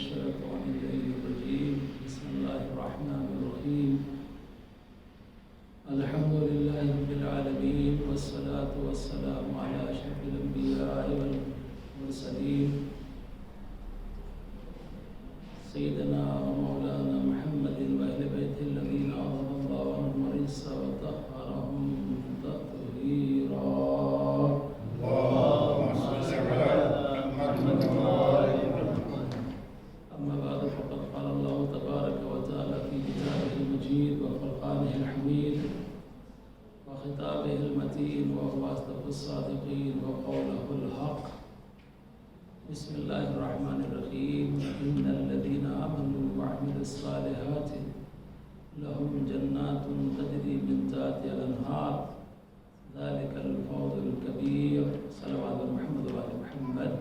الشيطان الرجيم بسم الله الرحمن الرحيم الحمد لله رب العالمين والصلاة والسلام على أشرف الأنبياء والمرسلين سيدنا ومولانا محمد وأهل بيته الذين عظم الله عنهم الرجس وطهرهم تطهيرا. أما بعد فقد قال الله تبارك وتعالى في كتابه المجيد وفرقانه الحميد وخطابه المتين وهو أصدق الصادقين وقوله الحق. بسم الله الرحمن الرحيم إن الذين آمنوا وعملوا الصالحات لهم جنات تجري من تحتها الأنهار ذلك الفوز الكبير. صلوات محمد وآل محمد.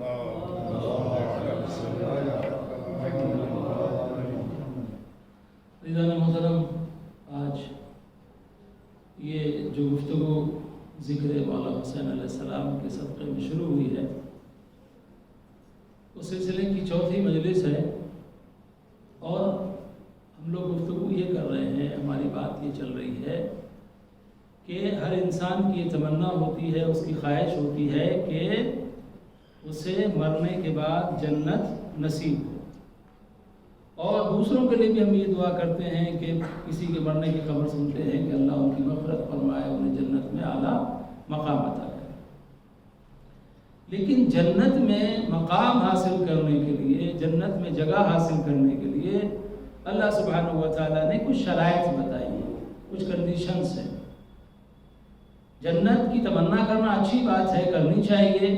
عزیزان محترم، آج یہ جو گفتگو ذکر مولا حسین علیہ السلام کے صدقے میں شروع ہوئی ہے، اس سلسلے کی چوتھی مجلس ہے، اور ہم لوگ گفتگو یہ کر رہے ہیں، ہماری بات یہ چل رہی ہے کہ ہر انسان کی یہ تمنا ہوتی ہے، اس کی خواہش ہوتی ہے کہ اسے مرنے کے بعد جنت نصیب ہو، اور دوسروں کے لیے بھی ہم یہ دعا کرتے ہیں کہ کسی کے مرنے کی خبر سنتے ہیں کہ اللہ ان کی مغفرت فرمائے، انہیں جنت میں اعلیٰ مقام عطا کرے. لیکن جنت میں مقام حاصل کرنے کے لیے، جنت میں جگہ حاصل کرنے کے لیے اللہ سبحانہ و تعالیٰ نے کچھ شرائط بتائی ہیں، کچھ کنڈیشنز ہیں. جنت کی تمنا کرنا اچھی بات ہے، کرنی چاہیے،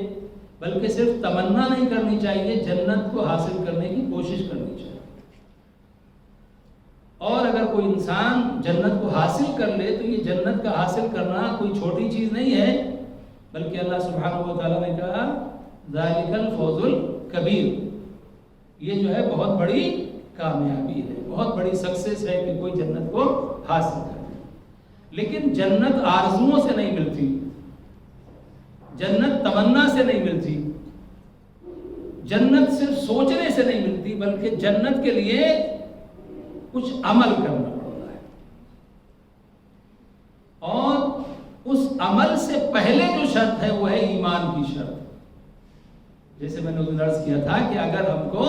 بلکہ صرف تمنا نہیں کرنی چاہیے، جنت کو حاصل کرنے کی کوشش کرنی چاہیے. اور اگر کوئی انسان جنت کو حاصل کر لے تو یہ جنت کا حاصل کرنا کوئی چھوٹی چیز نہیں ہے، بلکہ اللہ سبحانہ و تعالیٰ نے کہا ذالک الفوز الکبیر، یہ جو ہے بہت بڑی کامیابی ہے، بہت بڑی سکسیس ہے کہ کوئی جنت کو حاصل کرے. لیکن جنت آرزوؤں سے نہیں ملتی، جنت تمنا سے نہیں ملتی، جنت صرف سوچنے سے نہیں ملتی، بلکہ جنت کے لیے کچھ عمل کرنا پڑتا ہے، اور اس عمل سے پہلے جو شرط ہے وہ ہے ایمان کی شرط. جیسے میں نے عرض کیا تھا کہ اگر ہم کو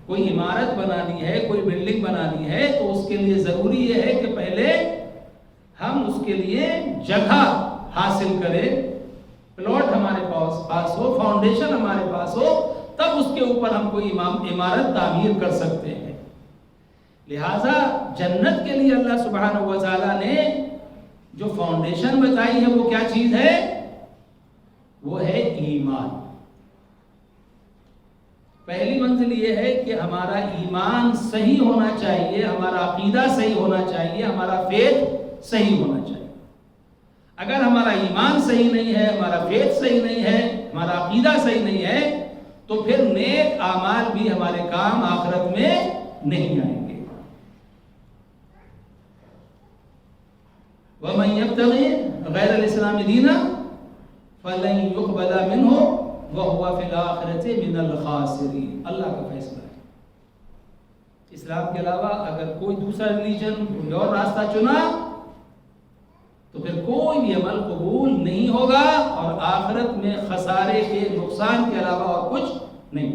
کوئی عمارت بنانی ہے، کوئی بلڈنگ بنانی ہے، تو اس کے لیے ضروری یہ ہے کہ پہلے ہم اس کے لیے جگہ حاصل کریں، پلاٹ ہمارے پاس ہو، فاؤنڈیشن ہمارے پاس ہو، تب اس کے اوپر ہم کوئی عمارت تعمیر کر سکتے ہیں. لہذا جنت کے لیے اللہ سبحانہ و تعالیٰ نے جو فاؤنڈیشن بتائی ہے وہ کیا چیز ہے؟ وہ ہے ایمان. پہلی منزل یہ ہے کہ ہمارا ایمان صحیح ہونا چاہیے، ہمارا عقیدہ صحیح ہونا چاہیے، ہمارا فیتھ صحیح ہونا چاہیے. اگر ہمارا ایمان صحیح نہیں ہے، ہمارا فیتھ صحیح نہیں ہے، ہمارا عقیدہ صحیح نہیں ہے، تو پھر نیک اعمال بھی ہمارے کام آخرت میں نہیں آئیں گے. وَمَن يَبْتَغِ غَيْرَ الْإِسْلَامِ دِينًا فَلَن يُقْبَلَ مِنْهُ وَهُوَ فِي الْآخِرَةِ مِنَ الْخَاسِرِينَ. اللہ کا فیصلہ ہے. اسلام کے علاوہ اگر کوئی دوسرا ریلیجن، کوئی اور راستہ چنا تو پھر کوئی بھی عمل قبول نہیں ہوگا، اور آخرت میں خسارے کے، نقصان کے علاوہ اور کچھ نہیں.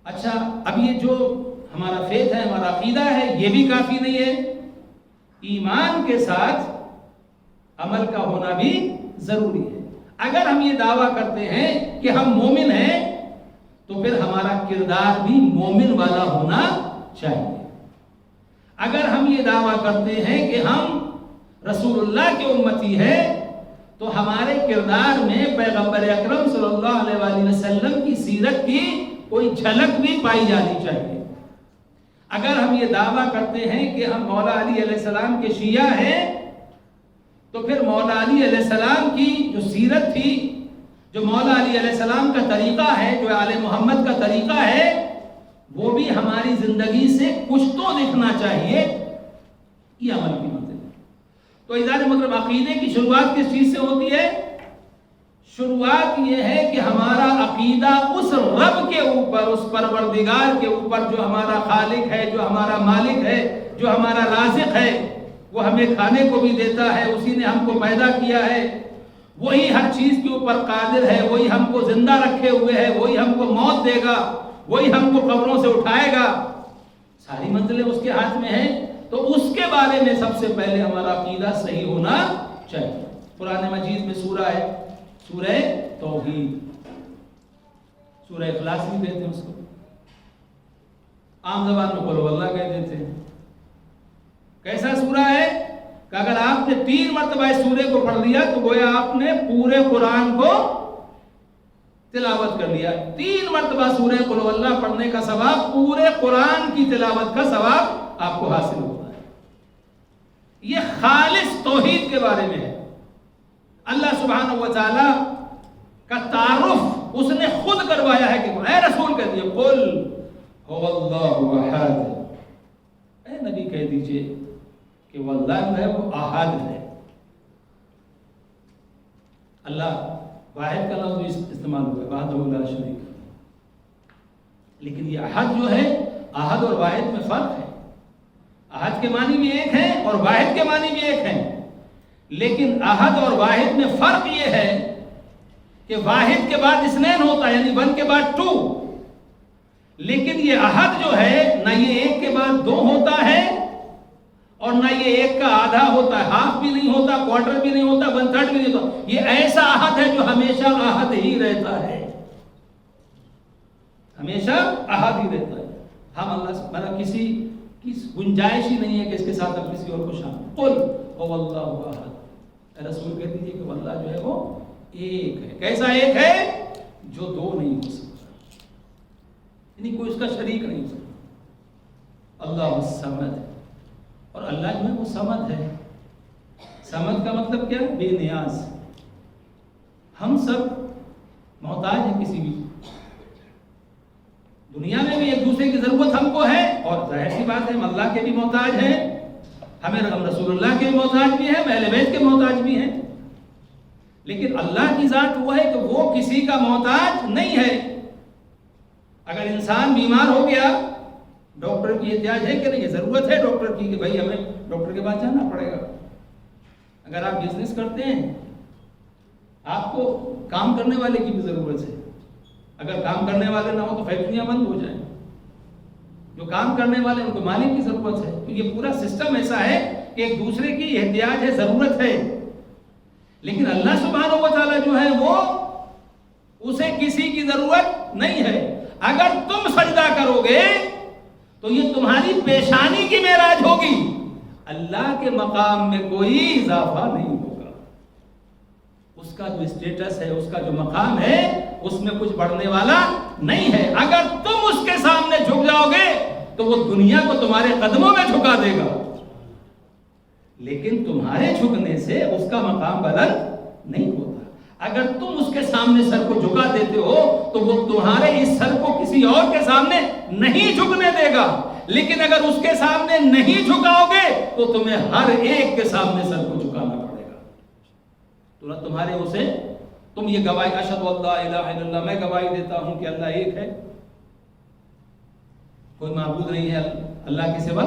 اچھا، اب یہ جو ہمارا فیتھ ہے، ہمارا عقیدہ ہے، یہ بھی کافی نہیں ہے، ایمان کے ساتھ عمل کا ہونا بھی ضروری ہے. اگر ہم یہ دعویٰ کرتے ہیں کہ ہم مومن ہیں تو پھر ہمارا کردار بھی مومن والا ہونا چاہیے. اگر ہم یہ دعویٰ کرتے ہیں کہ ہم رسول اللہ کے امتی ہیں تو ہمارے کردار میں پیغمبر اکرم صلی اللہ علیہ وآلہ وسلم کی سیرت کی کوئی جھلک بھی پائی جانی چاہیے. اگر ہم یہ دعویٰ کرتے ہیں کہ ہم مولا علی علیہ السلام کے شیعہ ہیں تو پھر مولا علی علیہ السلام کی جو سیرت تھی، جو مولا علی علیہ السلام کا طریقہ ہے، جو آل محمد کا طریقہ ہے، وہ بھی ہماری زندگی سے کچھ تو دکھنا چاہیے. یہ عمل کی منزل ہے. تو عزیزان محترم، عقیدے کی شروعات کس چیز سے ہوتی ہے؟ شروعات یہ ہے کہ ہمارا عقیدہ اس رب کے اوپر اوپر، اس پروردگار کے اوپر جو ہمارا خالق ہے، جو ہمارا مالک ہے، جو ہمارا رازق ہے، وہ ہمیں کھانے کو بھی دیتا ہے، اسی نے ہم کو پیدا کیا ہے، وہی ہر چیز کے اوپر قادر ہے، وہی ہم کو زندہ رکھے ہوئے ہے، وہی ہم کو موت دے گا، وہی ہم کو قبروں سے اٹھائے گا، ساری منزلیں اس کے ہاتھ میں ہیں، تو اس کے بارے میں سب سے پہلے ہمارا عقیدہ صحیح ہونا چاہیے۔ قرآن مجید میں سورہ ہے، سورہ توحید، سورہ اخلاص بھی کہتے ہیں اس کو، عام زبان میں قل اللہ کہہ دیتے ہیں۔ کیسا سورہ ہے کہ اگر آپ نے 3 مرتبہ اس سورے کو پڑھ لیا تو گویا آپ نے پورے قرآن کو تلاوت کر لیا۔ 3 مرتبہ سورہ قل اللہ پڑھنے کا ثواب پورے قرآن کی تلاوت کا ثواب آپ کو حاصل ہوتا ہے۔ یہ خالص توحید کے بارے میں ہے۔ اللہ سبحانہ و تعالی کا تعارف اس نے خود کروایا ہے کہ اے رسول کہہ دیجئے قل هو اللہ احد، اے نبی کہہ دیجئے کہ وہ اللہ جو ہے وہ احد ہے۔ اللہ واحد کا لفظ استعمال ہوا ہے، وحدہ لا شریک، لیکن یہ احد جو ہے، احد اور واحد میں فرق ہے۔ احد کے معنی بھی ایک ہے اور واحد کے معنی بھی ایک ہے، لیکن احد اور واحد میں فرق یہ ہے کہ واحد کے بعد اثنین ہوتا ہے، یعنی 1 کے بعد 2، لیکن یہ احد جو ہے نہ یہ 1 کے بعد 2 ہوتا ہے اور نہ یہ 1 کا آدھا ہوتا ہے، ہاف بھی نہیں ہوتا، کوارٹر بھی نہیں ہوتا، 1/3 بھی نہیں ہوتا، یہ ایسا احد ہے جو ہمیشہ احد ہی رہتا ہے، ہمیشہ احد ہی رہتا ہے۔ ہم اللہ سے مطلب کسی کی گنجائش ہی نہیں ہے کہ اس کے ساتھ اب کسی اور کو شامل، قل هو اللہ احد، رسول کہہ دیجیے کہ اللہ جو ہے وہ ایک ہے۔ کیسا ایک ہے؟ جو 2 نہیں ہو سکتا، یعنی کوئی اس کا شریک نہیں ہو سکتا۔ اللہ الصمد، اور اللہ جو ہے وہ صمد ہے۔ صمد کا مطلب کیا ہے؟ بے نیاز۔ ہم سب محتاج ہیں کسی بھی، دنیا میں بھی ایک دوسرے کی ضرورت ہم کو ہے، اور ظاہر سی بات ہے ہم اللہ کے بھی محتاج ہیں، ہمیں رسول اللہ کے محتاج بھی ہیں، اہل بیت کے محتاج بھی ہیں، لیکن اللہ کی ذات وہ ہے کہ وہ کسی کا محتاج نہیں ہے۔ اگر انسان بیمار ہو گیا، ڈاکٹر کی احتیاج ہے کہ نہیں؟ ضرورت ہے ڈاکٹر کی کہ بھائی ہمیں ڈاکٹر کے پاس جانا پڑے گا۔ اگر آپ بزنس کرتے ہیں، آپ کو کام کرنے والے کی بھی ضرورت ہے، اگر کام کرنے والے نہ ہو تو فیکٹریاں بند ہو جائیں، جو کام کرنے والے ان کو مالک کی ضرورت ہے۔ تو یہ پورا سسٹم ایسا ہے کہ ایک دوسرے کی احتیاج ہے، ضرورت ہے، لیکن اللہ سبحانہ و تعالیٰ جو ہے وہ اسے کسی کی ضرورت نہیں ہے۔ اگر تم سجدہ کرو گے تو یہ تمہاری پیشانی کی معراج ہوگی، اللہ کے مقام میں کوئی اضافہ نہیں ہوگا، اس کا جو اسٹیٹس ہے، اس کا جو مقام ہے، اس میں کچھ بڑھنے والا نہیں ہے۔ اگر تم اس کے سامنے جھک جاؤ گے تو وہ دنیا کو تمہارے قدموں میں جھکا دے گا، لیکن تمہارے جھکنے سے اس کا مقام بلند نہیں ہوتا۔ اگر تم اس کے سامنے سر کو جھکا دیتے ہو تو وہ تمہارے اس سر کو کسی اور کے سامنے نہیں جھکنے دے گا، لیکن اگر اس کے سامنے نہیں جھکاؤ گے تو تمہیں ہر ایک کے سامنے سر کو جھکانا پڑے گا۔ تو تمہارے اسے تم یہ گواہی اشہد ان لا الہ الا اللہ، میں گواہی دیتا ہوں کہ اللہ ایک ہے، کوئی معبود نہیں ہے اللہ کے سوا،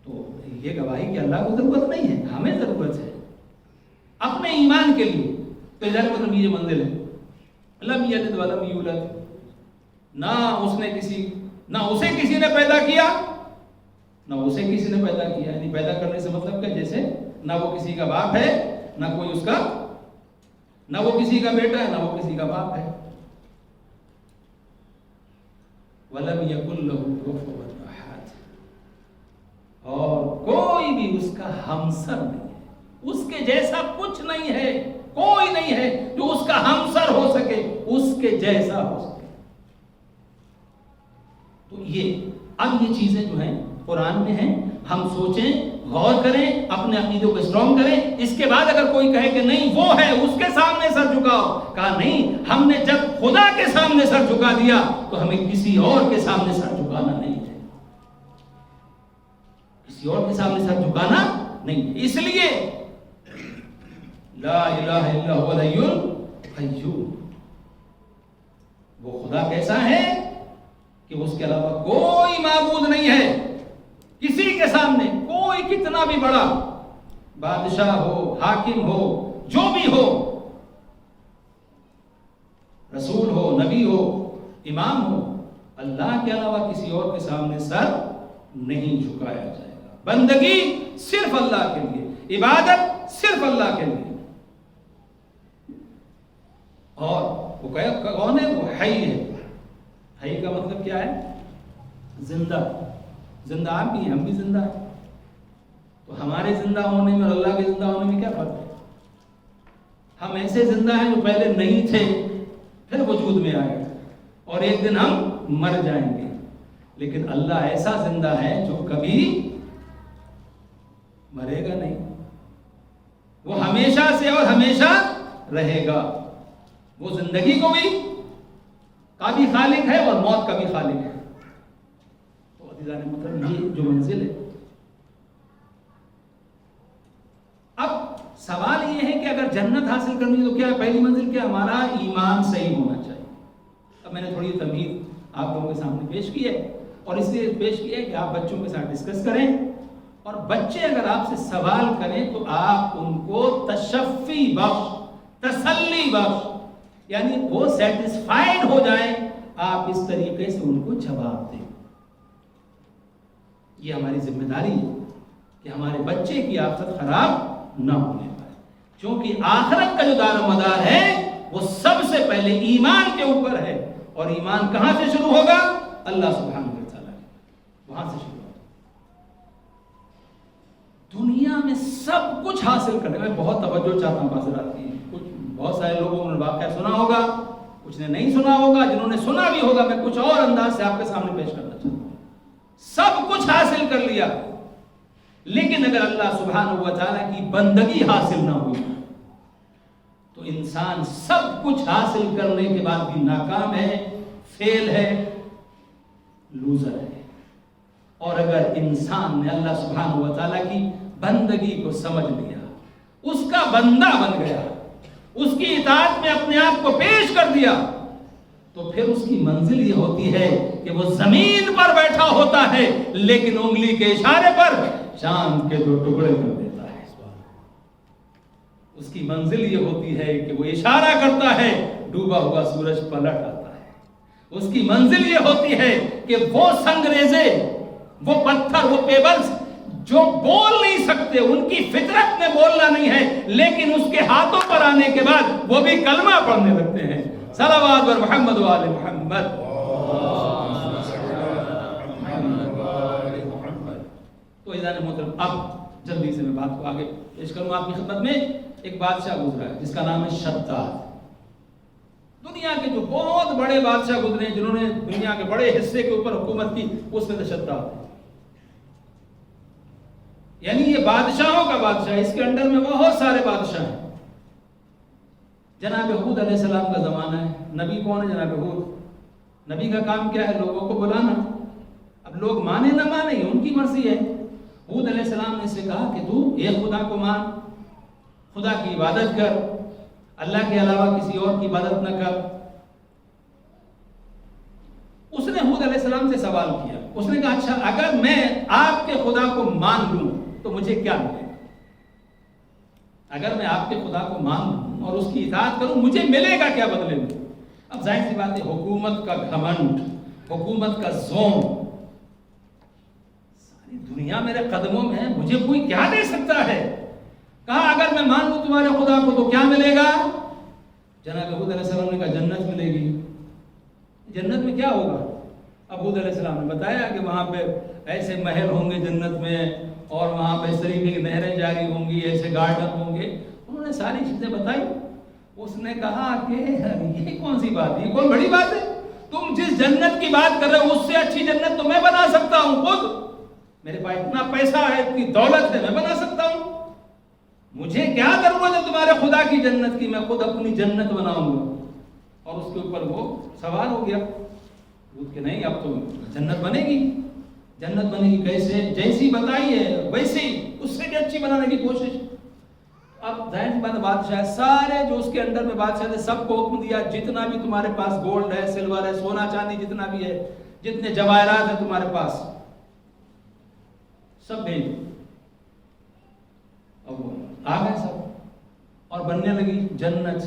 تو یہ گواہی کہ اللہ کو ضرورت نہیں ہے، ہمیں ضرورت ہے اپنے ایمان کے لیے۔ تو ظاہر مطلب یہ منزل ہے، لم یلد ولم یولد، نہ اس نے نہ اسے کسی نے پیدا کیا نہ اسے کسی نے پیدا کیا، یعنی پیدا کرنے سے مطلب کہ جیسے نہ وہ کسی کا باپ ہے، نہ کوئی اس کا، نہ وہ کسی کا بیٹا ہے، نہ وہ کسی کا باپ ہے۔ وَلَمْ يَكُنْ لَهُ كُفُوًا أَحَدٌ، اور کوئی بھی اس کا ہمسر نہیں ہے، اس کے جیسا کچھ نہیں ہے، کوئی نہیں ہے جو اس کا ہمسر ہو سکے، اس کے جیسا ہو سکے۔ تو اب یہ چیزیں جو ہیں قرآن میں ہیں، ہم سوچیں، غور کریں، اپنے عقیدوں کو اسٹرانگ کریں۔ اس کے بعد اگر کوئی کہے کہ نہیں وہ ہے، اس کے سامنے سر جھکاؤ، کہا نہیں، ہم نے جب خدا کے سامنے سر جھکا دیا تو ہمیں کسی اور کے سامنے سر جھکانا نہیں ہے، کسی اور کے سامنے سر جھکانا نہیں ہے۔ اس لیے لا الہ الا هو الحی القیوم، وہ خدا کیسا ہے کہ اس کے علاوہ کوئی معبود نہیں ہے. کسی کے سامنے کوئی کتنا بھی بڑا بادشاہ ہو، حاکم ہو، جو بھی ہو، رسول ہو، نبی ہو، امام ہو، اللہ کے علاوہ کسی اور کے سامنے سر نہیں جھکایا جائے گا. بندگی صرف اللہ کے لیے، عبادت صرف اللہ کے لیے. اور وہ کون ہے؟ وہ حی ہے. حی کا مطلب کیا ہے؟ زندہ. زندہ آپ بھی ہیں، ہم بھی زندہ ہیں. تو ہمارے زندہ ہونے میں اور اللہ کے زندہ ہونے میں کیا فرق ہے؟ ہم ایسے زندہ ہیں جو پہلے نہیں تھے، پھر وجود میں آئے اور ایک دن ہم مر جائیں گے. لیکن اللہ ایسا زندہ ہے جو کبھی مرے گا نہیں. وہ ہمیشہ سے اور ہمیشہ رہے گا. وہ زندگی کو بھی کا بھی خالق ہے اور موت کا بھی خالق ہے. تو عزیزان محترم، یہ جو منزل ہے. اب سوال یہ ہے کہ اگر جنت حاصل کرنی ہے تو کیا پہلی منزل کیا؟ ہمارا ایمان صحیح ہونا چاہیے. اب میں نے تھوڑی تمہید آپ لوگوں کے سامنے پیش کی ہے، اور اس لیے پیش کی ہے کہ آپ بچوں کے ساتھ ڈسکس کریں، اور بچے اگر آپ سے سوال کریں تو آپ ان کو تشفی بخش، تسلی بخش، یعنی وہ سیٹسفائیڈ ہو جائیں، آپ اس طریقے سے ان کو جواب دیں. یہ ہماری ذمہ داری ہے کہ ہمارے بچے کی عاقبت خراب نہ ہونے پائے، کیونکہ آخرت کا جو دار و مدار ہے وہ سب سے پہلے ایمان کے اوپر ہے. اور ایمان کہاں سے شروع ہوگا؟ اللہ سبحانہ و تعالیٰ، وہاں سے شروع ہوگا. دنیا میں سب کچھ حاصل کرنے میں بہت توجہ چاہتا ہوں حضرات کی. بہت سارے لوگوں نے واقعہ سنا ہوگا، کچھ نے نہیں سنا ہوگا. جنہوں نے سنا بھی ہوگا میں کچھ اور انداز سے آپ کے سامنے پیش کرنا چاہتا ہوں. سب کچھ حاصل کر لیا، لیکن اگر اللہ سبحانہ و تعالیٰ کی بندگی حاصل نہ ہوئی تو انسان سب کچھ حاصل کرنے کے بعد بھی ناکام ہے، فیل ہے، لوزر ہے. اور اگر انسان نے اللہ سبحانہ و تعالیٰ کی بندگی کو سمجھ لیا، اس کا بندہ بن گیا، اس کی اطاعت میں اپنے آپ کو پیش کر دیا، تو پھر اس کی منزل یہ ہوتی ہے کہ وہ زمین پر بیٹھا ہوتا ہے لیکن انگلی کے اشارے پر چاند کے 2 ٹکڑے کر دیتا ہے. اس کی منزل یہ ہوتی ہے کہ وہ اشارہ کرتا ہے، ڈوبا ہوا سورج پلٹ آتا ہے. اس کی منزل یہ ہوتی ہے کہ وہ سنگریزے، وہ پتھر، وہ پیبلز جو بول نہیں سکتے، ان کی فطرت میں بولنا نہیں ہے، لیکن اس کے ہاتھوں پر آنے کے بعد وہ بھی کلمہ پڑھنے لگتے ہیں. صلوات اور محمد و آل محمد. تو عزیزان محترم، اب جلدی سے میں بات کو آگے پیش کروں آپ کی خدمت میں. ایک بادشاہ گزرا ہے جس کا نام ہے شداد. دنیا کے جو بہت بڑے بادشاہ گزرے ہیں جنہوں نے دنیا کے بڑے حصے کے اوپر حکومت کی، اس میں سے شداد ہے. یعنی یہ بادشاہوں کا بادشاہ، اس کے انڈر میں بہت سارے بادشاہ ہیں. جناب ہود علیہ السلام کا زمانہ ہے. نبی کون ہے؟ جناب ہود. نبی کا کام کیا ہے؟ لوگوں کو بلانا. اب لوگ مانے نہ مانے یہ ان کی مرضی ہے. ہود علیہ السلام نے اسے کہا کہ تو ایک خدا کو مان، خدا کی عبادت کر، اللہ کے علاوہ کسی اور کی عبادت نہ کر. اس نے ہود علیہ السلام سے سوال کیا. اس نے کہا اچھا اگر میں آپ کے خدا کو مان لوں تو مجھے کیا ملے گا؟ اگر میں آپ کے خدا کو مان لوں اور اس کی اطاعت کروں مجھے ملے گا کیا بدلے میں؟ اب ظاہر سی بات ہے، حکومت کا گھمنڈ، حکومت کا زوم، ساری دنیا میرے قدموں میں ہے، مجھے کوئی کیا دے سکتا ہے؟ کہا اگر میں مان لوں تمہارے خدا کو تو کیا ملے گا؟ جناب ہود علیہ السلام نے کہا جنت ملے گی. جنت میں کیا ہوگا؟ اب ہود علیہ السلام نے بتایا کہ وہاں پہ ایسے محل ہوں گے جنت میں، اور وہاں پہ اس طریقے کی نہریں جاری ہوں گی، ایسے گارڈن ہوں گے. انہوں نے ساری چیزیں بتائی. اس نے کہا کہ یہ کون سی بات ہے، یہ کون بڑی بات ہے؟ تم جس جنت کی بات کر رہے ہو اس سے اچھی جنت تو میں بنا سکتا ہوں خود. میرے پاس اتنا پیسہ ہے، اتنی دولت ہے، میں بنا سکتا ہوں. مجھے کیا ضرورت ہے تمہارے خدا کی جنت کی؟ میں خود اپنی جنت بناؤں گا. اور اس کے اوپر وہ سوال ہو گیا کہ نہیں اب تو جنت بنے گی. جنت بنے گی کیسے؟ جیسی بتائی ہے ویسی، اس سے بھی اچھی بنانے کی کوشش. اب ظاہر سی بات بادشاہ سارے جو اس کے انڈر میں بادشاہ نے سب کو حکم دیا جتنا بھی تمہارے پاس گولڈ ہے سلور ہے سونا چاندی جتنا بھی ہے جتنے جواہرات ہیں تمہارے پاس سب بھیج دو. اب وہ آ گئے سب اور بننے لگی جنت.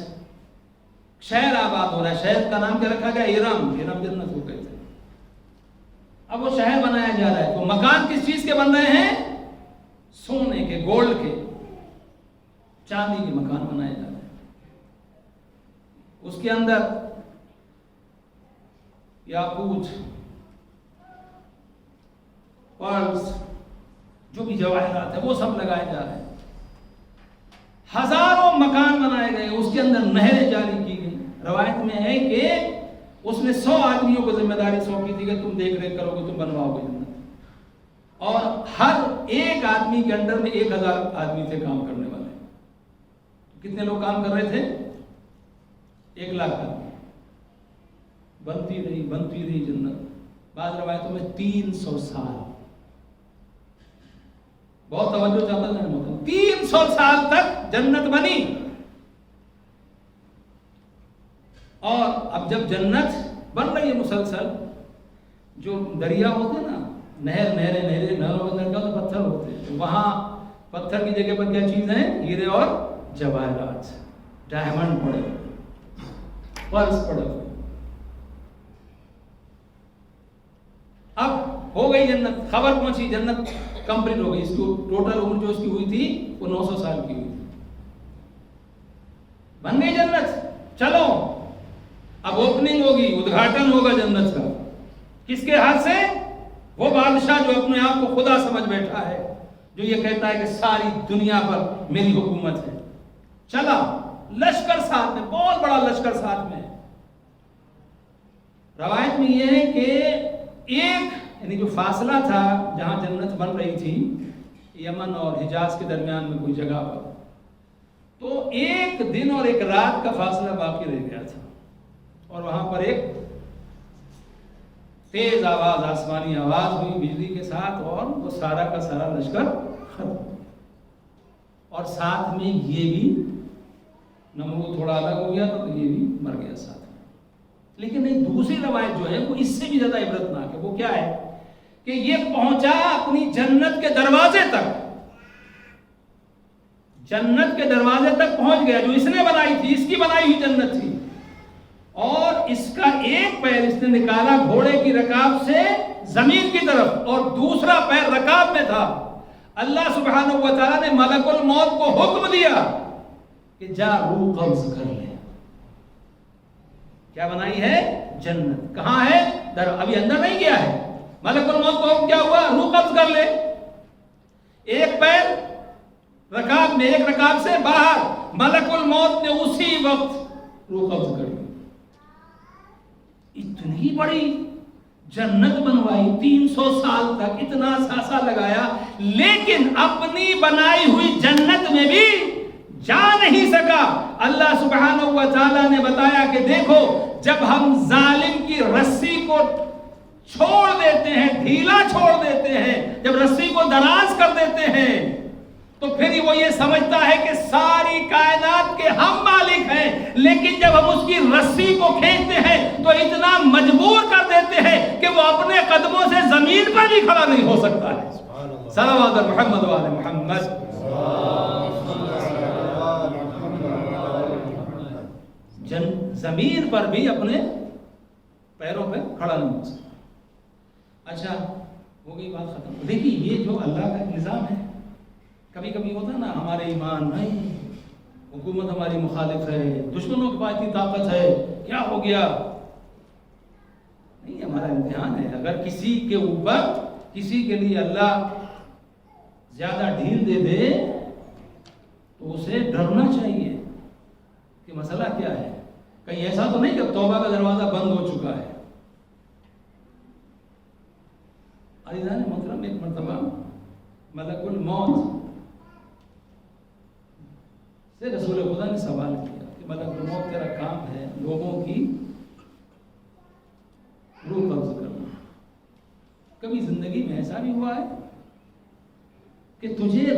شہر آباد ہو رہا ہے. شہر کا نام کیا رکھا گیا؟ ارم. ارم جنت ہو گئے تھے. اب وہ شہر بنایا جا رہا ہے تو مکان کس چیز کے بن رہے ہیں؟ سونے کے گولڈ کے چاندی کے مکان بنائے جا رہے ہیں. اس کے اندر یاقوت پرلز جو بھی جواہرات ہے وہ سب لگائے جا رہے ہیں. ہزاروں مکان بنائے گئے. اس کے اندر نہریں جاری کی گئی. روایت میں ہے کہ اس نے 100 آدمیوں کو ذمہ داری سونپی تھی کہ تم دیکھ ریکھ کرو گے تم بنواؤ گے جنت. اور ہر ایک آدمی کے انڈر میں 1000 آدمی تھے کام کرنے والے. کتنے لوگ کام کر رہے تھے؟ 1,00,000 آدمی. بنتی رہی جنت. بعض روایتوں میں 300 سال. بہت توجہ چاہتا ہے مطلب 300 سال تک جنت بنی. اور اب جب جنت بن رہی ہے مسلسل جو دریا ہوتے ہیں نا نہروں کے اندر کا پتھر ہوتے ہیں وہاں پتھر کی جگہ پر کیا چیز ہے؟ ہیرے اور جواہرات ڈائمنڈ پڑے پرلز پڑے. اب ہو گئی جنت. خبر پہنچی جنت کمپلیٹ ہو گئی. اس کو ٹوٹل عمر جو اس کی ہوئی تھی وہ 900 سال کی ہوئی تھی. بن گئی جنت. چلو اب اوپننگ ہوگی ادگھاٹن ہوگا جنت کا. کس کے ہاتھ سے؟ وہ بادشاہ جو اپنے آپ کو خدا سمجھ بیٹھا ہے جو یہ کہتا ہے کہ ساری دنیا پر میری حکومت ہے. چلا لشکر ساتھ میں بہت بڑا لشکر ساتھ میں. روایت میں یہ ہے کہ ایک یعنی جو فاصلہ تھا جہاں جنت بن رہی تھی یمن اور حجاز کے درمیان میں کوئی جگہ پر تو 1 دن اور 1 رات کا فاصلہ باقی رہ گیا تھا. اور وہاں پر ایک تیز آواز آسمانی آواز ہوئی بجلی کے ساتھ اور وہ سارا کا سارا لشکر ختم. اور ساتھ میں یہ بھی نمرود تھوڑا الگ ہو گیا تو یہ بھی مر گیا ساتھ میں. لیکن ایک دوسری روایت جو ہے وہ اس سے بھی زیادہ عبرتناک ہے. وہ کیا ہے کہ یہ پہنچا اپنی جنت کے دروازے تک. جنت کے دروازے تک پہنچ گیا جو اس نے بنائی تھی. اس کی بنائی ہوئی جنت تھی. اور اس کا ایک پیر اس نے نکالا گھوڑے کی رکاب سے زمین کی طرف اور دوسرا پیر رکاب میں تھا. اللہ سبحانہ و تعالیٰ نے ملک الموت کو حکم دیا کہ جا روح قبض کر لے. کیا بنائی ہے؟ جنت. کہاں ہے؟ ابھی اندر نہیں گیا ہے. ملک الموت کو حکم کیا ہوا؟ روح قبض کر لے. ایک پیر رکاب میں ایک رکاب سے باہر. ملک الموت نے اسی وقت روح قبض کر لی. اتنی بڑی جنت بنوائی 300 سال تک اتنا ساسا لگایا لیکن اپنی بنائی ہوئی جنت میں بھی جا نہیں سکا. اللہ سبحانہ و تعالیٰ نے بتایا کہ دیکھو جب ہم ظالم کی رسی کو چھوڑ دیتے ہیں ڈھیلا چھوڑ دیتے ہیں جب رسی کو دراز کر دیتے ہیں تو پھر وہ یہ سمجھتا ہے کہ ساری کائنات کے ہم مالک ہیں. لیکن جب ہم اس کی رسی کو کھینچتے ہیں تو اتنا مجبور کر دیتے ہیں کہ وہ اپنے قدموں سے زمین پر بھی کھڑا نہیں ہو سکتا ہے. صلوات محمد و آل محمد. زمین پر بھی اپنے پیروں پہ کھڑا نہیں ہو سکتا. اچھا ہو گئی بات ختم. دیکھیے یہ جو اللہ کا نظام ہے کبھی کبھی ہوتا ہے نا ہمارے ایمان نہیں حکومت ہماری مخالف ہے دشمنوں کے پاس اتنی طاقت ہے کیا ہو گیا. نہیں ہمارا امتحان ہے. اگر کسی کے اوپر کسی کے لیے اللہ زیادہ ڈھیل دے دے تو اسے ڈرنا چاہیے کہ مسئلہ کیا ہے. کہیں ایسا تو نہیں کہ توبہ کا دروازہ بند ہو چکا ہے. عزیزان محترم ایک مرتبہ ملک الموت سے رسول خدا نے سوال کیا کہ ملک الموت تیرا کام ہے لوگوں کی روح قبض کرنا. کبھی زندگی میں ایسا بھی ہوا ہے کہ تجھے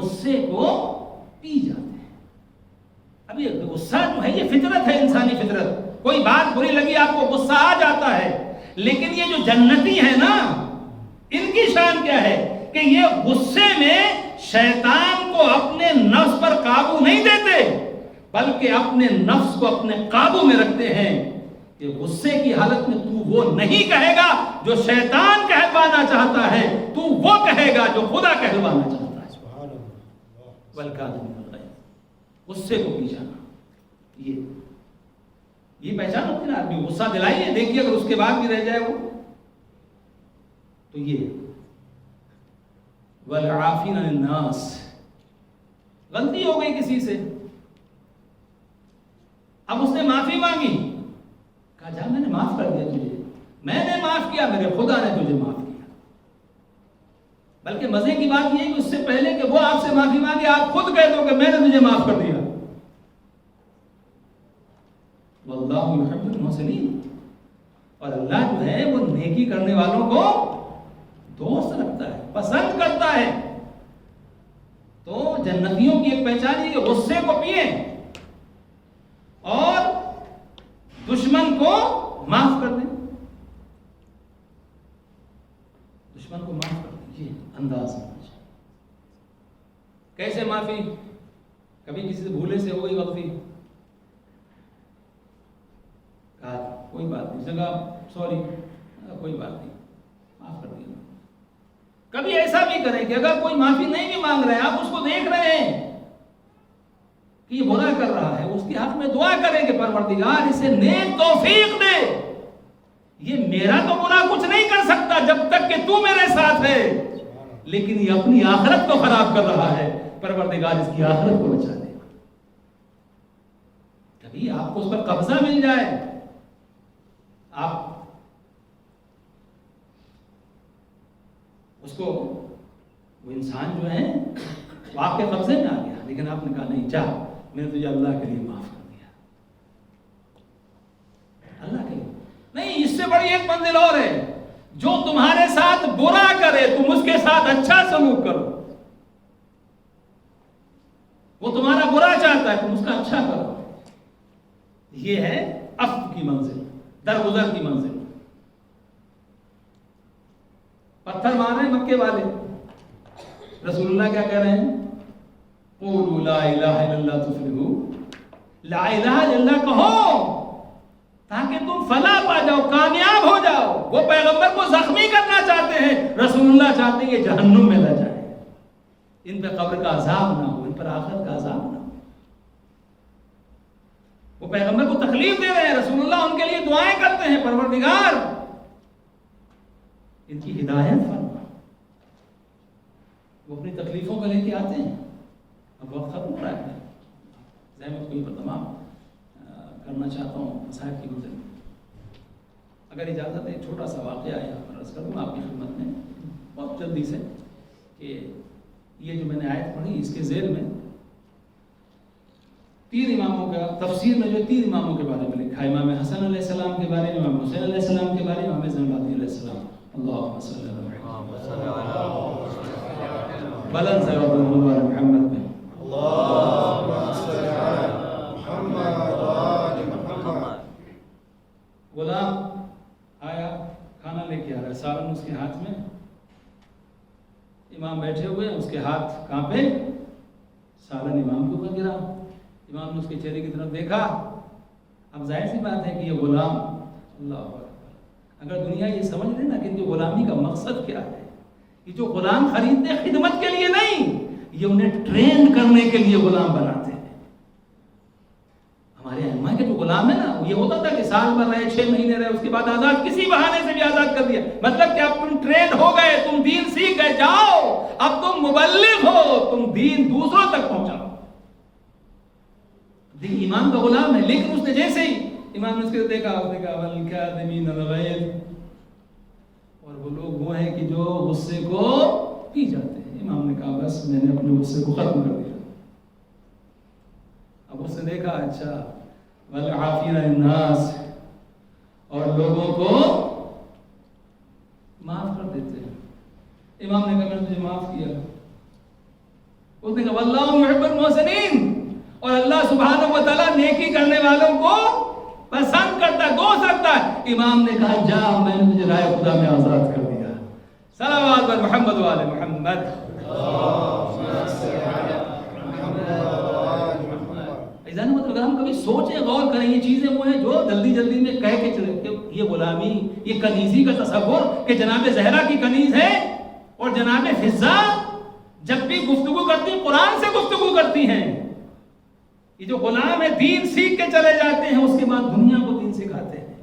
غصے کو پی جاتے ہیں. اب یہ غصہ جو ہے یہ فطرت ہے, انسانی فطرت. کوئی بات بری لگی آپ کو غصہ آ جاتا ہے, لیکن یہ جو جنتی ہے نا, ان کی شان کیا ہے کہ یہ غصے میں شیطان کو اپنے نفس پر قابو نہیں دیتے, بلکہ اپنے نفس کو اپنے قابو میں رکھتے ہیں کہ غصے کی حالت میں تو وہ نہیں کہے گا جو شیطان کہلوانا چاہتا ہے, تو وہ کہے گا جو خدا کہلوانا چاہتا ہے. غصے کو پی جانا, یہ پہچان ہوتی ہے نا. آدمی غصہ دلائیے, دیکھیے اگر اس کے بعد بھی رہ جائے وہ, تو یہ والعافین عن الناس. غلطی ہو گئی کسی سے, اب اس نے معافی مانگی, کہا جا میں نے معاف کر دیا تجھے, میں نے معاف کیا, میرے خدا نے تجھے معاف کیا. بلکہ مزے کی بات یہ ہے کہ اس سے پہلے کہ وہ آپ سے معافی مانگے, آپ خود کہہ دو کہ میں نے تجھے معاف کر دیا. واللہ یحب المحسنین. اور اللہ جو ہے وہ نیکی کرنے والوں کو دوست رکھتا ہے, پسند کرتا ہے. تو جنتیوں کی ایک پہچان ہے کہ غصے کو پئیں اور دشمن کو معاف کر دیں. دشمن کو معاف کر دیں, یہ انداز ہونا چاہیے. کیسے معافی؟ کبھی کسی سے بھولے سے ہو گئی غلطی, کہا کوئی بات نہیں, جگہ سوری, کوئی بات نہیں, معاف کر دیا. کبھی ایسا بھی کریں کہ اگر کوئی معافی نہیں بھی مانگ رہا ہے, آپ اس کو دیکھ رہے ہیں کہ یہ برا کر رہا ہے, اس کے حق میں دعا کریں کہ پروردگار اسے نیک توفیق دے. یہ میرا تو گناہ کچھ نہیں کر سکتا جب تک کہ تو میرے ساتھ ہے, لیکن یہ اپنی آخرت کو خراب کر رہا ہے, پروردگار اس کی آخرت کو بچا دے. کبھی آپ کو اس پر قبضہ مل جائے, آپ اس کو, وہ انسان جو ہے وہ آپ کے قبضے میں آ گیا, لیکن آپ نے کہا نہیں, جا, میں نے تجھے اللہ کے لیے معاف کر دیا. اللہ کے لیے نہیں, اس سے بڑی ایک منزل اور ہے, جو تمہارے ساتھ برا کرے تم اس کے ساتھ اچھا سلوک کرو. وہ تمہارا برا چاہتا ہے, تم اس کا اچھا کرو. یہ ہے عفو کی منزل, درگزر کی منزل. پتھر مار رہے ہیں مکے والے, رسول اللہ کیا کہہ رہے ہیں؟ قولوا لا الہ الا اللہ تفلحوا. لا الہ الا اللہ کہو تاکہ تم فلاح پا جاؤ, کامیاب ہو جاؤ. وہ پیغمبر کو زخمی کرنا چاہتے ہیں, رسول اللہ چاہتے ہیں کہ جہنم میں نہ جائے, ان پہ قبر کا عذاب نہ ہو, ان پر آخرت کا عذاب نہ ہو. وہ پیغمبر کو تکلیف دے رہے ہیں, رسول اللہ ان کے لیے دعائیں کرتے ہیں, پروردگار ان کی ہدایت فرما. وہ اپنی تکلیفوں کو لے کے آتے ہیں. اب وقت ختم ہو رہا ہے, زحمت کو یہ تمام کرنا چاہتا ہوں مسائل کی گزر. اگر اجازت ہے, ایک چھوٹا سا واقعہ یہاں پر عرض کروں آپ کی خدمت میں بہت جلدی سے, کہ یہ جو میں نے آیت پڑھی اس کے ذیل میں 3 اماموں کا تفسیر میں جو 3 اماموں کے بارے میں لکھا ہے, امام حسن علیہ السلام کے بارے میں, امام حسین علیہ السلام کے بارے میں, امام زین العابدین علیہ السلام. اللہم صلی اللہ بلند سے محمد میں, اللہم صلی علی محمد و آل محمد. غلام آیا, کھانا لے کے آ رہا ہے, سالن اس کے ہاتھ میں, امام بیٹھے ہوئے ہیں, اس کے ہاتھ کانپے, سالن امام کے اوپر گرا. امام نے اس کے چہرے کی طرف دیکھا. اب ظاہر سی بات ہے کہ یہ غلام, اللہ اکبر, اگر دنیا یہ سمجھ لے نا کہ جو غلامی کا مقصد کیا ہے, یہ جو غلام خریدتے خدمت کے لیے نہیں, یہ انہیں ٹرین کرنے کے لیے غلام بناتے ہیں. ہمارے ائمہ کے جو غلام ہے نا, یہ ہوتا تھا کہ سال بھر رہے, 6 مہینے رہے, اس کے بعد آزاد, کسی بہانے سے بھی آزاد کر دیا. مطلب کہ اب تم ٹرین ہو گئے, تم دین سیکھ گئے, جاؤ اب تم مبلغ ہو, تم دین دوسروں تک پہنچاؤ. دین ایمان کا غلام ہے. لیکن اس نے جیسے ہی امام نے اس کو دیکھا, اس نے کہا والکاظمین الغیظ, اور وہ لوگ وہ ہیں کہ جو غصے کو پی جاتے ہیں. امام نے کہا بس میں نے اپنے غصے کو ختم کر دیا. اب اس نے دیکھا, اچھا والعافین عن الناس, اور لوگوں کو معاف کر دیتے ہیں. امام نے کہا میں نے تجھے معاف کیا. اس نے کہا واللہ یحب المحسنین، اور اللہ سبحانہ و تعالیٰ نیکی کرنے والوں کو پسند کرتا ہے، دوست رکھتا ہے۔ امام نے کہا جا میں نے تجھے رائے خدا میں آزاد کر دیا۔ صلوات بر محمد و آل محمد۔ مطلب اگر ہم کبھی سوچیں غور کریں یہ چیزیں وہ ہیں جو جلدی جلدی میں کہہ کے چلے، کہ یہ غلامی، یہ کنیزی کا تصور کہ جناب زہرا کی کنیز ہے، اور جناب فضا جب بھی گفتگو کرتی قرآن سے گفتگو کرتی ہیں۔ یہ جو غلام ہے دین سیکھ کے چلے جاتے ہیں، اس کے بعد دنیا کو دین سکھاتے ہیں۔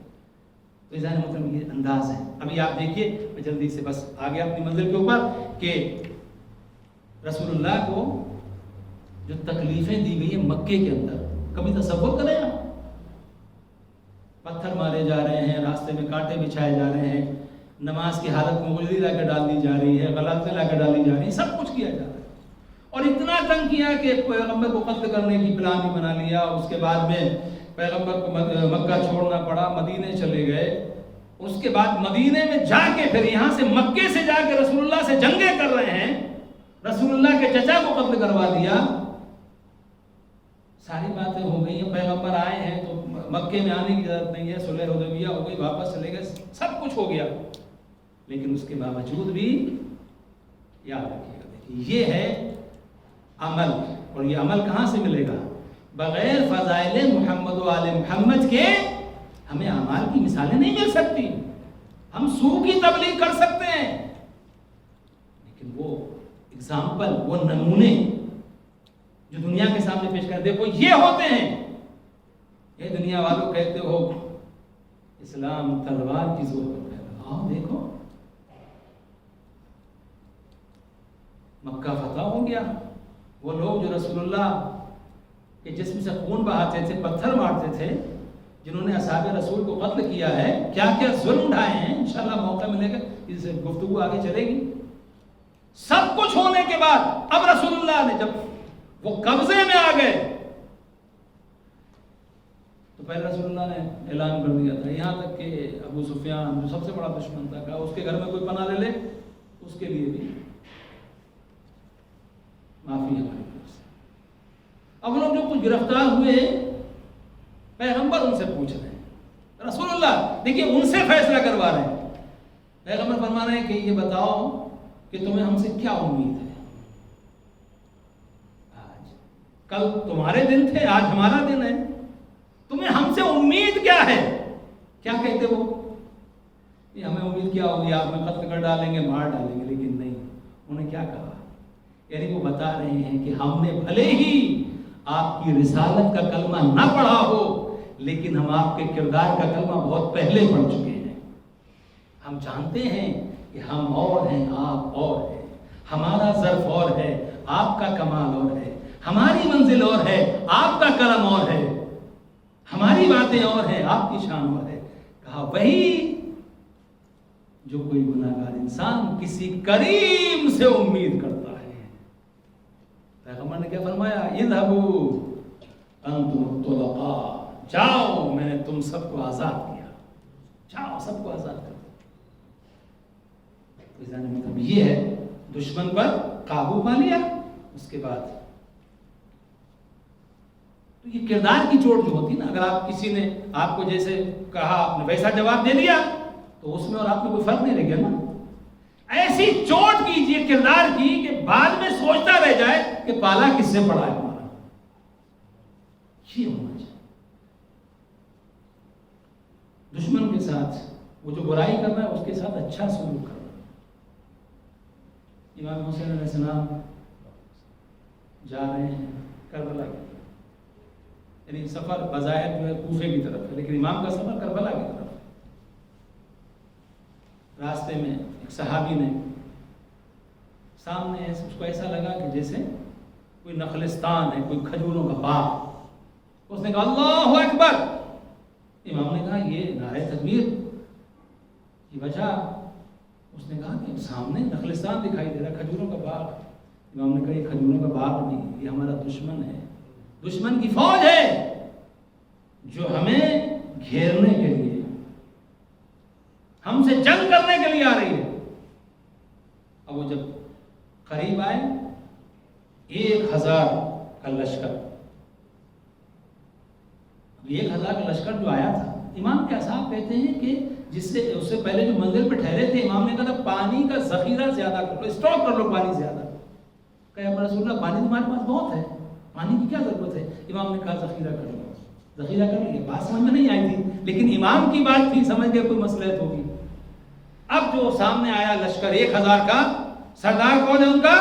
تو ظاہر مطلب یہ انداز ہے۔ ابھی آپ دیکھیے، میں جلدی سے بس آ گیا اپنی منزل کے اوپر، کہ رسول اللہ کو جو تکلیفیں دی گئی ہیں مکے کے اندر، کبھی تصور کریں آپ؟ پتھر مارے جا رہے ہیں، راستے میں کانٹے بچھائے جا رہے ہیں، نماز کی حالت میں انگلی لا کے ڈال دی جا رہی ہے، غلاظیں لا کے ڈالی جا رہی ہیں، سب کچھ کیا جا رہا ہے، اور اتنا تنگ کیا کہ پیغمبر کو قتل کرنے کی پلان بھی بنا لیا۔ اس کے بعد میں پیغمبر کو مکہ چھوڑنا پڑا، مدینے چلے گئے۔ اس کے بعد مدینے میں جا کے پھر یہاں سے مکے سے جا کے رسول اللہ سے جنگیں کر رہے ہیں، رسول اللہ کے چچا کو قتل کروا دیا۔ ساری باتیں ہو گئی ہیں، پیغمبر آئے ہیں تو مکے میں آنے کی ضرورت نہیں ہے، صلح حدیبیہ ہو گئی، واپس چلے گئے، سب کچھ ہو گیا، لیکن اس کے باوجود بھی یاد رکھیے گا، دیکھیے یہ ہے عمل، اور یہ عمل کہاں سے ملے گا؟ بغیر فضائل محمد و آل محمد کے ہمیں اعمال کی مثالیں نہیں مل سکتی۔ ہم سو کی تبلیغ کر سکتے ہیں، لیکن وہ اگزامپل، وہ نمونے جو دنیا کے سامنے پیش کر دیکھو یہ ہوتے ہیں۔ یہ دنیا والوں کہتے ہو اسلام تلوار کی زور پر ہے، آؤ دیکھو مکہ فتح ہو گیا، وہ لوگ جو رسول اللہ کے جسم سے خون بہاتے تھے، پتھر مارتے تھے، جنہوں نے اصحاب رسول کو قتل کیا ہے، کیا کیا ظلم اٹھائے ہیں، انشاءاللہ موقع ملے گا اس گفتگو آگے چلے گی۔ سب کچھ ہونے کے بعد اب رسول اللہ نے جب وہ قبضے میں آ گئے تو پہلے رسول اللہ نے اعلان کر دیا تھا، یہاں تک کہ ابو سفیان جو سب سے بڑا دشمن تھا، کہا اس کے گھر میں کوئی پناہ لے لے اس کے لیے بھی معافی ہے ہماری طرف سے۔ اب لوگ جو کچھ گرفتار ہوئے پیغمبر ان سے پوچھ رہے ہیں، رسول اللہ دیکھیے ان سے فیصلہ کروا رہے ہیں، پیغمبر فرما رہے ہیں کہ یہ بتاؤ کہ تمہیں ہم سے کیا امید ہے؟ آج کل تمہارے دن تھے، آج ہمارا دن ہے، تمہیں ہم سے امید کیا ہے؟ کیا کہتے وہ؟ یہ ہمیں امید کیا ہوگی آپ میں قتل کر ڈالیں گے، مار ڈالیں گے، لیکن نہیں، انہوں نے کیا کہا؟ یعنی وہ بتا رہے ہیں کہ ہم نے بھلے ہی آپ کی رسالت کا کلمہ نہ پڑھا ہو، لیکن ہم آپ کے کردار کا کلمہ بہت پہلے پڑھ چکے ہیں، ہم جانتے ہیں کہ ہم اور ہیں، آپ اور ہیں، ہمارا ظرف اور ہے، آپ کا کمال اور ہے، ہماری منزل اور ہے، آپ کا کرم اور ہے، ہماری باتیں اور ہیں، آپ کی شان اور ہے۔ کہا وہی جو کوئی گناہگار انسان کسی کریم سے امید کرتا ہے۔ پیغمبر نے کیا فرمایا؟ اذهبوا انتم الطلقاء، جاؤ میں نے تم سب کو آزاد کیا، جاؤ سب کو آزاد کر دو۔ مطلب یہ ہے دشمن پر قابو پا لیا، اس کے بعد تو یہ کردار کی چوٹ جو ہوتی نا، اگر آپ کسی نے آپ کو جیسے کہا آپ نے ویسا جواب دے دیا تو اس میں اور آپ میں کوئی فرق نہیں رہ گیا نا۔ ایسی چوٹ کیجیے کردار کی کہ بعد میں سوچتا رہ جائے کہ پالا کس سے پڑا ہے ہمارا، یہ ہونا چاہیے۔ دشمن کے ساتھ وہ جو برائی کر رہا ہے اس کے ساتھ اچھا سلوک کرنا۔ امام حسین علیہ السلام جا رہے ہیں کربلا کی طرف، یعنی سفر بظاہر جو ہے کوفے کی طرف ہے، لیکن امام کا سفر کربلا کی طرف ہے۔ راستے میں ایک صحابی نے سامنے اس کو ایسا لگا کہ جیسے کوئی نخلستان ہے، کوئی کھجوروں کا باغ، اس نے کہا اللہ اکبر۔ امام نے کہا یہ نعرہ تکبیر کی وجہ؟ اس نے کہا کہ سامنے نخلستان دکھائی دے رہا، کھجوروں کا باغ۔ امام نے کہا یہ کھجوروں کا باغ نہیں، یہ ہمارا دشمن ہے، دشمن کی فوج ہے جو ہمیں گھیرنے کے لیے، ہم سے جنگ کرنے کے لیے آ رہی ہے۔ اب وہ جب قریب آئے 1000 کا لشکر. 1000 کا لشکر جو آیا تھا، امام کے اصحاب کہتے ہیں کہ اس سے پہلے جو منزل پہ ٹھہرے تھے، امام نے کہا تھا پانی کا ذخیرہ زیادہ کر لو، اسٹاک کر لو پانی زیادہ. کہا یا رسول اللہ پانی تمہارے پاس بہت ہے، پانی کی کیا ضرورت ہے؟ امام نے کہا ذخیرہ کر لو. ذخیرہ کر لیا. بات سمجھ میں نہیں آئی تھی، لیکن امام کی بات تھی، سمجھ گئے کوئی مصلحت ہوگی. اب جو سامنے آیا لشکر 1000 کا، سردار کون ہے ان کا؟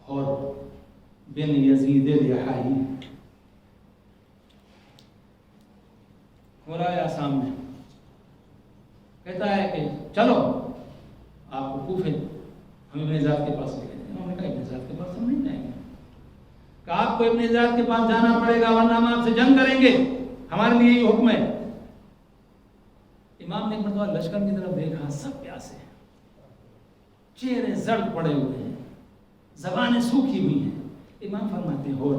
اور بن یزید الریحائی ہو رہا ہے سامنے. کہتا ہے کہ چلو آپ کو کوفے ہم ابن زیاد کے پاس لے گئے. انہوں نے کہا ابن زیاد کے پاس ہم نہیں جائیں گے. کہ آپ کو ابن زیاد کے پاس جانا پڑے گا ورنہ ہم آپ سے جنگ کریں گے، ہمارے لیے یہ حکم ہے. امام نے ایک مرتبہ لشکر کی طرف دیکھا، سب پیاسے ہیں، چہرے زرد پڑے ہوئے ہیں، زبانیں سوکھی ہوئی ہیں. امام فرماتے ہیں ہو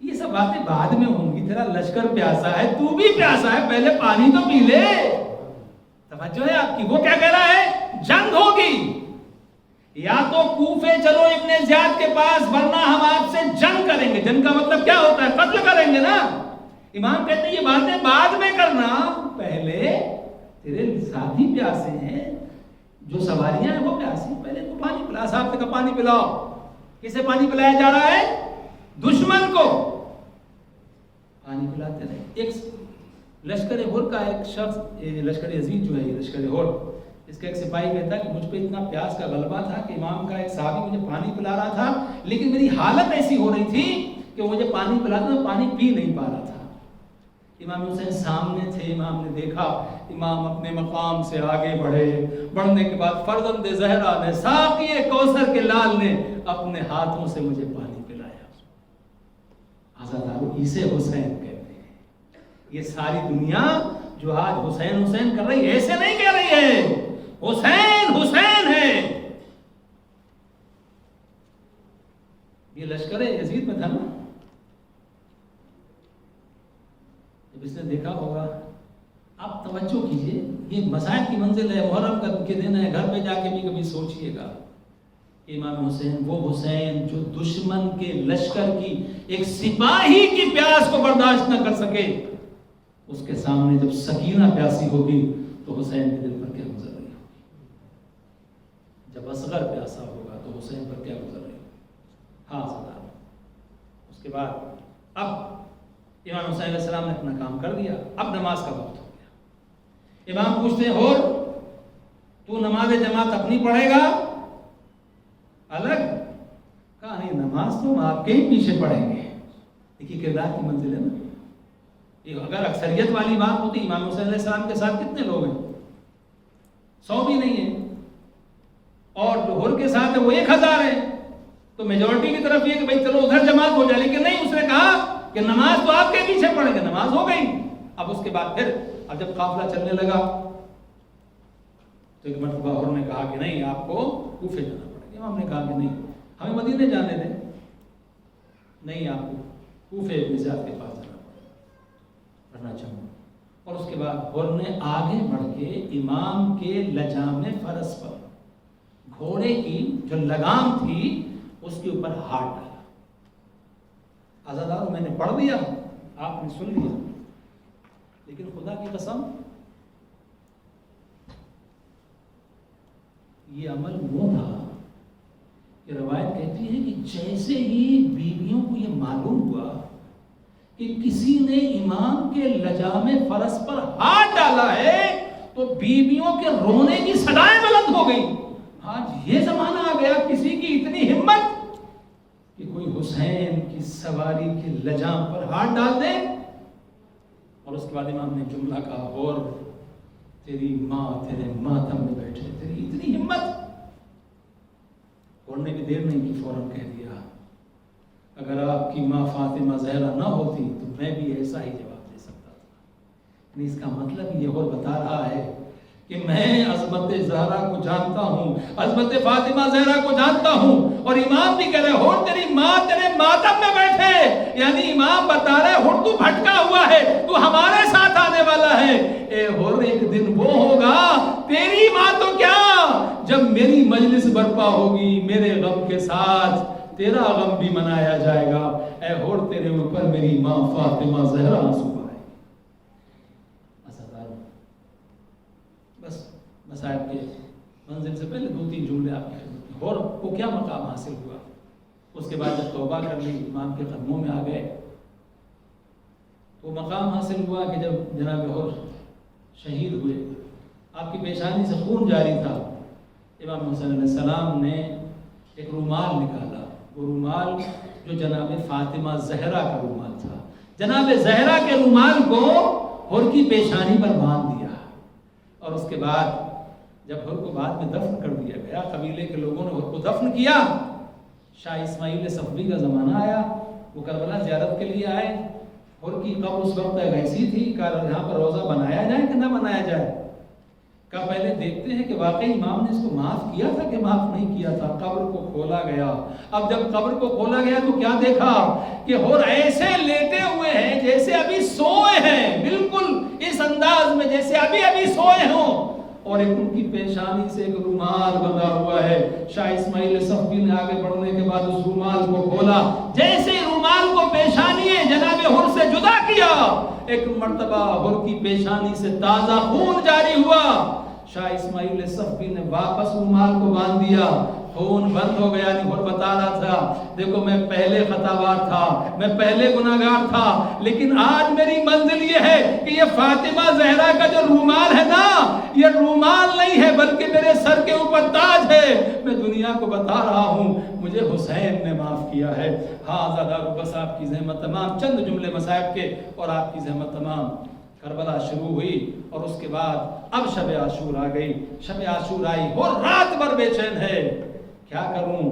یہ سب باتیں بعد میں ہوں گی، تیرا لشکر پیاسا ہے، تو بھی پیاسا ہے، پہلے پانی تو پی لے. توجہ ہے آپ کی. وہ کیا کہہ رہا ہے؟ جنگ ہوگی، یا تو کوفے چلو ابن زیاد کے پاس ورنہ ہم آپ سے جنگ کریں گے. جنگ کا مطلب کیا ہوتا ہے؟ قتل کریں گے نا. امام کہتے ہیں یہ باتیں بعد میں کرنا، پہلے تیرے ساتھی پیاسے ہیں، جو سواریاں ہیں وہ پیاسی، پہلے تو پانی پلا. صاحب نے کہا پانی پلاؤ. کسے پانی پلایا جا رہا ہے؟ دشمن کو پانی پلاتے رہے. ایک لشکر ہور کا ایک شخص، لشکر یزید جو ہے یہ لشکر ہور، اس کا ایک سپاہی کہتا ہے کہ مجھ پہ اتنا پیاس کا غلبہ تھا کہ امام کا ایک صحابی مجھے پانی پلا رہا تھا، لیکن میری حالت ایسی ہو رہی تھی کہ مجھے پانی پلاتا تو پانی پی نہیں پا رہا تھا. امام حسین سامنے تھے. امام نے دیکھا، امام اپنے مقام سے آگے بڑھنے کے بعد فرزند زہرا نے، ساقی کوثر کے لال نے اپنے ہاتھوں سے مجھے پانی پلایا. عزادارو اسے حسین کہتے ہیں. یہ ساری دنیا جو آج حسین حسین کر رہی ہے، ایسے نہیں کہہ رہی ہے. حسین حسین ہے. یہ لشکر یزید میں تھا نا. جب اس نے دیکھا ہوگا، آپ توجہ کیجئے، یہ مسائل کی منزل ہے، محرم کے دن ہے، گھر پہ جا کے بھی کبھی سوچئے گا. امام حسین وہ حسین جو دشمن کے لشکر کی ایک سپاہی کی پیاس کو برداشت نہ کر سکے، اس کے سامنے جب سکینہ پیاسی ہوگی تو حسین کے دل پر کیا گزر رہی ہوگی. جب اصغر پیاسا ہوگا تو حسین پر کیا گزر رہی ہوگی. ہاں صدا. اس کے بعد اب امام حسین علیہ السلام نے اپنا کام کر دیا. اب نماز کا وقت ہو گیا. امام پوچھتے ہیں اور تو نماز جماعت اپنی پڑھے گا الگ؟ کہا نہیں، نماز تو ہم آپ کے ہی پیچھے پڑھیں گے. دیکھیے کردار کی منزل ہے نا. اگر اکثریت والی بات ہوتی، امام حسین علیہ السلام کے ساتھ کتنے لوگ ہیں؟ 100 بھی نہیں ہیں. اور جو ہر کے ساتھ ہے وہ 1000 ہیں. تو میجورٹی کی طرف یہ کہ بھائی چلو ادھر جماعت ہو جائے، لیکن نہیں، اس نے کہا کہ نماز تو آپ کے پیچھے پڑھیں گے. نماز ہو گئی. اب اس کے بعد پھر اب جب قافلہ چلنے لگا تو ایک مرتبہ اور نے کہا کہ نہیں، آپ کو کوفے جانا پڑے گا. امام نے کہا کہ نہیں، ہمیں مدینے جانے دیں. نہیں، آپ کو کوفے ابن زیاد کے پاس جانا پڑنا چاہوں. اور اس کے بعد اور نے آگے بڑھ کے امام کے لجام فرس پر گھوڑے کی جو لگام تھی اس کے اوپر ہاتھ ڈالا. عزادارو میں نے پڑھ دیا، آپ نے سن لیا، لیکن خدا کی قسم یہ عمل وہ تھا کہ روایت کہتی ہے کہ جیسے ہی بیویوں کو یہ معلوم ہوا کہ کسی نے امام کے لجام فرس پر ہاتھ ڈالا ہے تو بیویوں کے رونے کی صدائیں بلند ہو گئی. آج یہ زمانہ آ گیا کسی کی اتنی ہمت کہ کوئی حسین کی سواری کے لجام پر ہاتھ ڈال دے. اور اس کے بعد امام نے جملہ کہا اور تیری ماں تیرے ماتم میں بیٹھے، تیری اتنی ہمت. پڑھنے کی دیر نہیں کی، فوراً کہہ دیا اگر آپ کی ماں فاطمہ زہرا نہ ہوتی تو میں بھی ایسا ہی جواب دے سکتا تھا. اس کا مطلب یہ اور بتا رہا ہے کہ میں عظمت زہرا کو جانتا ہوں، عظمت فاطمہ زہرا کو جانتا ہوں. اور امام بھی کہہ رہے ہو تیری ماں تیرے ماتم میں بیٹھے، یعنی امام بتا رہے ہو تو بھٹکا ہوا ہے، تو ہمارے ساتھ آنے والا ہے. اے ہور ایک دن وہ ہوگا، تیری ماں تو کیا جب میری مجلس برپا ہوگی میرے غم کے ساتھ تیرا غم بھی منایا جائے گا، اے ہور تیرے اوپر میری ماں فاطمہ زہرا آنسو بہائے۔ بس مصائب کے منزل سے پہلے 2-3 جملے آپ کی خدمت میں، ہور کو کیا مقام حاصل ہوا، اس کے بعد جب توبہ کر لی امام کے قدموں میں آ گئے، وہ مقام حاصل ہوا کہ جب جناب ہور شہید ہوئے، آپ کی پیشانی سے خون جاری تھا، امام حسین علیہ السلام نے ایک رومال نکالا، وہ رومال جو جناب فاطمہ زہرا کا رومال تھا، جناب زہرا کے رومال کو ہور کی پیشانی پر باندھ دیا، اور اس کے بعد جب ہور کو بعد میں دفن کر دیا گیا، قبیلے کے لوگوں نے ہور کو دفن کیا، شاہ اسماعیل صفوی کا زمانہ آیا، وہ کربلا زیارت کے لیے آئے، ہور کی قبر اس وقت ایسی تھی کہ یہاں پر روزہ بنایا جائے کہ نہ بنایا جائے، کا پہلے دیکھتے ہیں کہ واقعی امام نے اس کو معاف کیا تھا کہ معاف نہیں کیا تھا۔ قبر کو کھولا گیا، اب جب قبر کو کھولا گیا تو کیا دیکھا کہ ہور ایسے لیٹے ہوئے ہیں جیسے ابھی سوئے ہیں، بالکل اس انداز میں جیسے ابھی سوئے ہوں، اور ایک ان کی پیشانی سے ایک رومال بندھا ہوا ہے۔ شاہ اسماعیل صفوی نے آگے بڑھنے کے بعد اس رومال کو کھولا، جیسے رومال کو پیشانی جناب ہور سے جدا کیا، ایک مرتبہ ہور کی پیشانی سے تازہ خون جاری ہوا، شاہ اسماعیل صفوی نے واپس رومال کو باندھ دیا، خون بند ہو گیا۔ نہیں ہور بتا رہا تھا دیکھو میں پہلے خطاوار تھا، میں پہلے گناہگار تھا، لیکن آج میری منزل یہ ہے کہ یہ فاطمہ زہرا کا جو رومال ہے نا، یہ رومال نہیں ہے بلکہ میرے سر کے اوپر تاج ہے، میں دنیا کو بتا رہا ہوں مجھے حسین نے معاف کیا ہے۔ ہاں زیادہ بس آپ کی زحمت تمام، چند جملے مصائب کے اور آپ کی زحمت تمام۔ کربلا شروع ہوئی اور اس کے بعد اب شب عاشور آ گئی، شب عاشور آئی اور رات بھر بے چین ہے، کیا کروں،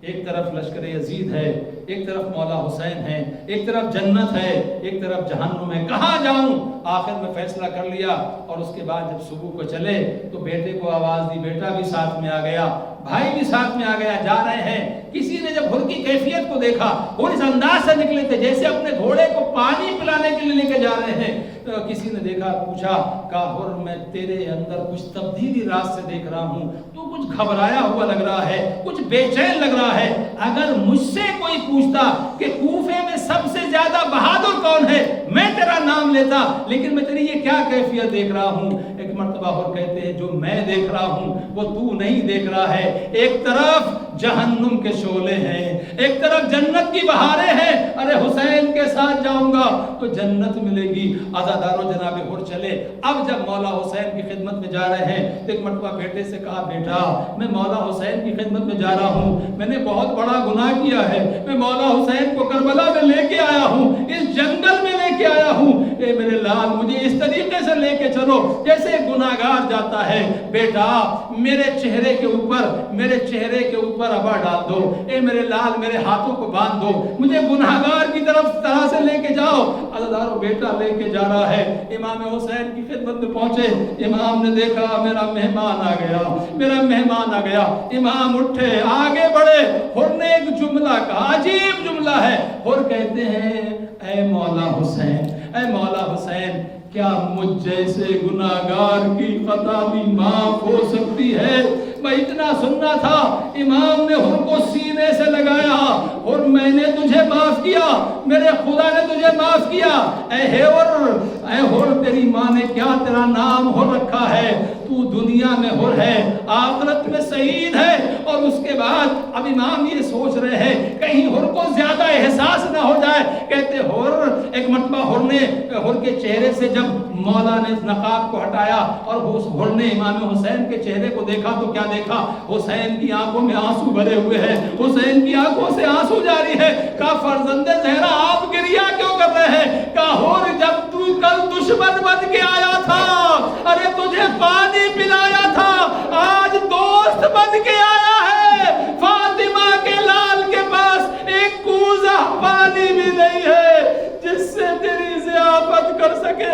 ایک طرف لشکر یزید ہے، ایک طرف مولا حسین ہے، ایک طرف جنت ہے، ایک طرف جہنم ہے، کہاں جاؤں؟ آخر میں فیصلہ کر لیا، اور اس کے بعد جب صبح کو چلے تو بیٹے کو آواز دی، بیٹا بھی ساتھ میں آ گیا، بھائی بھی ساتھ میں آ گیا، جا رہے ہیں۔ کسی نے جب ہور کی کیفیت کو دیکھا، ہور اس انداز سے نکلے تھے جیسے اپنے گھوڑے کو پانی پلانے کے لیے لے کے جا رہے ہیں، تو کسی نے دیکھا، پوچھا، کہا ہور میں تیرے اندر کچھ تبدیلی راز سے دیکھ رہا ہوں، تو کچھ گھبرایا ہوا لگ رہا ہے، کچھ بے چین لگ رہا ہے، اگر مجھ سے کوئی پوچھتا کہ کوفے میں سب سے زیادہ بہادر کون ہے، میں تیرا نام لیتا، لیکن میں تیری یہ کیا کیفیت دیکھ رہا ہوں۔ ایک مرتبہ اور کہتے ہیں جو میں دیکھ رہا ہوں وہ تو نہیں دیکھ رہا ہے، ایک طرف جہنم کے شعلے ہیں، ایک طرف جنت کی بہاریں ہیں، ارے حسین کے ساتھ جاؤں گا تو جنت ملے گی۔ عزادارو جناب ہور چلے، اب جب مولا حسین کی خدمت میں جا رہے ہیں تو ایک مرتبہ بیٹے سے کہا، بیٹا میں مولا حسین کی خدمت میں جا رہا ہوں، میں نے بہت بڑا گناہ کیا ہے، میں مولا حسین کو کربلا میں لے کے آیا ہوں، اس جنگل میں لے کے آیا ہوں، اے میرے لال مجھے اس طریقے سے لے کے چلو جیسے گناہگار جاتا ہے، بیٹا میرے چہرے کے اوپر ابا ڈال دو، اے میرے لال میرے ہاتھوں کو باندھ دو، مجھے گناہگار کی طرح سے لے کے جاؤ۔ عزادارو بیٹا لے کے جا رہا ہے، امام حسین کی خدمت میں پہنچے، امام نے دیکھا میرا مہمان آ گیا، میرا مہمان آ گیا، امام اٹھے آگے بڑھے، ہور نے ایک جملہ کہا، عجیب جملہ ہے، ہور کہتے ہیں اے مولا حسین، اے مولا حسین کیا مجھ جیسے گناہگار کی خطا بھی معاف ہو سکتی ہے؟ میں اتنا سننا تھا، امام نے ہور کو سینے سے لگایا، اور میں نے تجھے معاف کیا، میرے خدا نے تجھے معاف کیا، اے ہور تیری ماں نے کیا تیرا نام ہور رکھا ہے، تو دنیا میں ہور ہے، آخرت میں شہید ہے۔ اور اس کے بعد اب امام یہ سوچ رہے ہیں کہیں ہور کو زیادہ احساس نہ ہو جائے، کہتے ہور ایک مرتبہ ہور کے چہرے سے جب مولا نے نقاب کو ہٹایا اور ہور نے امام حسین کے چہرے کو دیکھا تو کیا دیکھا، حسین کی آنکھوں میں آنسو بھرے ہوئے ہیں، حسین کی آنکھوں سے آنسو جاری ہے۔ کہا فرزند زہرا آپ گریہ کیوں کر رہے ہیں؟ کہا ہور جب تو کل دشمن بن کے آیا تھا، ارے تجھے پانی پلایا تھا، آج دوست بن کے آیا ہے، فاطمہ کے لال کے پاس ایک کوزہ پانی بھی نہیں ہے جس سے تیری ضیافت کر سکے۔